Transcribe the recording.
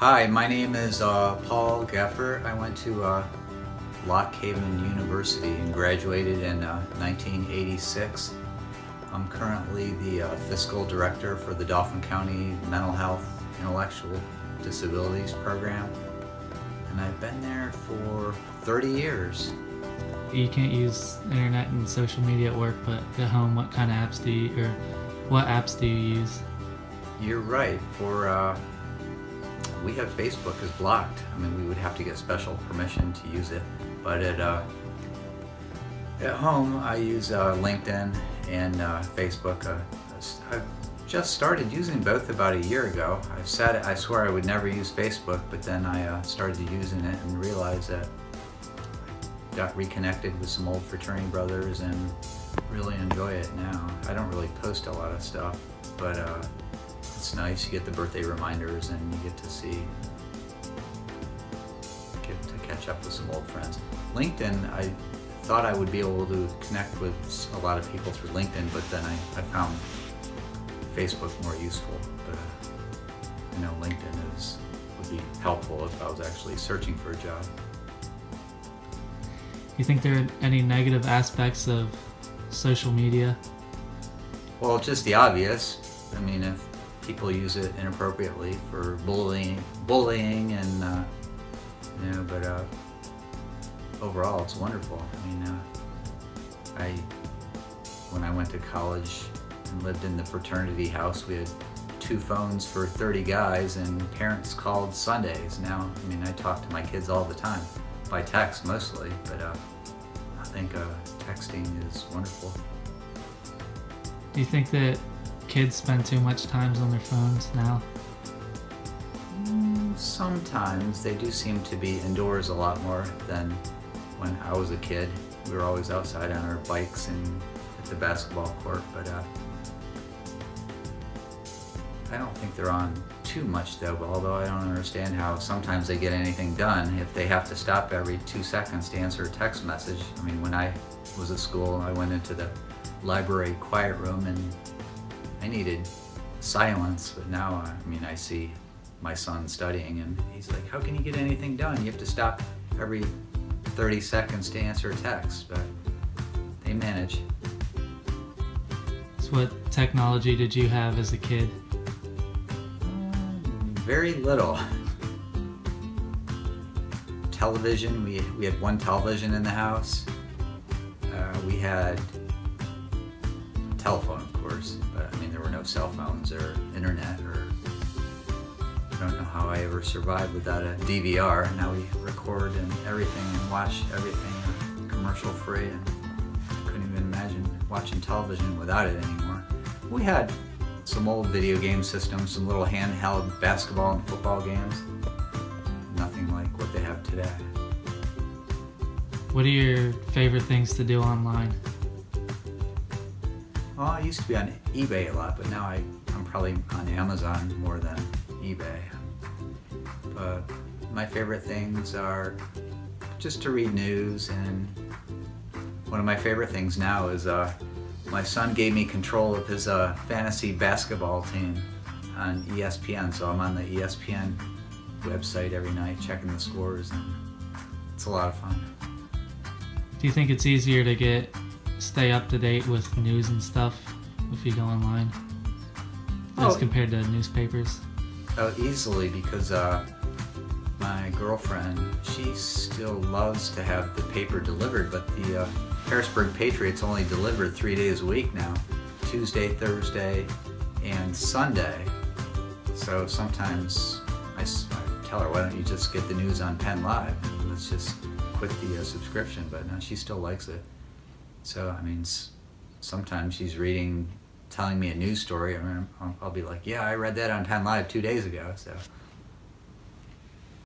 Hi, my name is Paul Geffert. I went to Lock Haven University and graduated in 1986. I'm currently the fiscal director for the Dauphin County Mental Health Intellectual Disabilities Program, and I've been there for 30 years. You can't use internet and social media at work, but at home, what kind of apps do you, or what apps do you use? You're right. We have Facebook is blocked. I mean, we would have to get special permission to use it. But at home, I use LinkedIn and Facebook. I've just started using both about a year ago. I swear I would never use Facebook, but then I started using it and realized that I got reconnected with some old fraternity brothers and really enjoy it now. I don't really post a lot of stuff, but it's nice. You get the birthday reminders and you get to catch up with some old friends. LinkedIn, I thought I would be able to connect with a lot of people through LinkedIn, but then I found Facebook more useful. But LinkedIn would be helpful if I was actually searching for a job. You think there are any negative aspects of social media? Well, just the obvious. I mean, if people use it inappropriately for bullying and but overall it's wonderful. I mean, when I went to college and lived in the fraternity house, we had 2 phones for 30 guys and parents called Sundays. Now, I mean, I talk to my kids all the time by text mostly, but I think texting is wonderful. Do you think that kids spend too much time on their phones now? Sometimes they do seem to be indoors a lot more than when I was a kid. We were always outside on our bikes and at the basketball court, but I don't think they're on too much though, although I don't understand how sometimes they get anything done if they have to stop every 2 seconds to answer a text message. I mean, when I was at school, I went into the library quiet room and I needed silence, but now, I see my son studying and he's like, how can you get anything done? You have to stop every 30 seconds to answer a text, but they manage. So what technology did you have as a kid? Very little. Television, we had 1 television in the house. We had a telephone, of course, but there were no cell phones or internet, or I don't know how I ever survived without a DVR. Now we record and everything and watch everything commercial free, and I couldn't even imagine watching television without it anymore. We had some old video game systems, some little handheld basketball and football games. Nothing like what they have today. What are your favorite things to do online? Well, I used to be on eBay a lot, but now I'm probably on Amazon more than eBay. But my favorite things are just to read news, and one of my favorite things now is my son gave me control of his fantasy basketball team on ESPN, so I'm on the ESPN website every night checking the scores, and it's a lot of fun. Do you think it's easier to stay up to date with news and stuff if you go online as compared to newspapers? Oh, easily, because my girlfriend, she still loves to have the paper delivered, but the Harrisburg Patriots only delivered 3 days a week now, Tuesday, Thursday, and Sunday. So sometimes I tell her, why don't you just get the news on Penn Live? And let's just quit the subscription, but no, she still likes it. So, sometimes she's telling me a news story, and I'll be like, yeah, I read that on Penn Live 2 days ago, so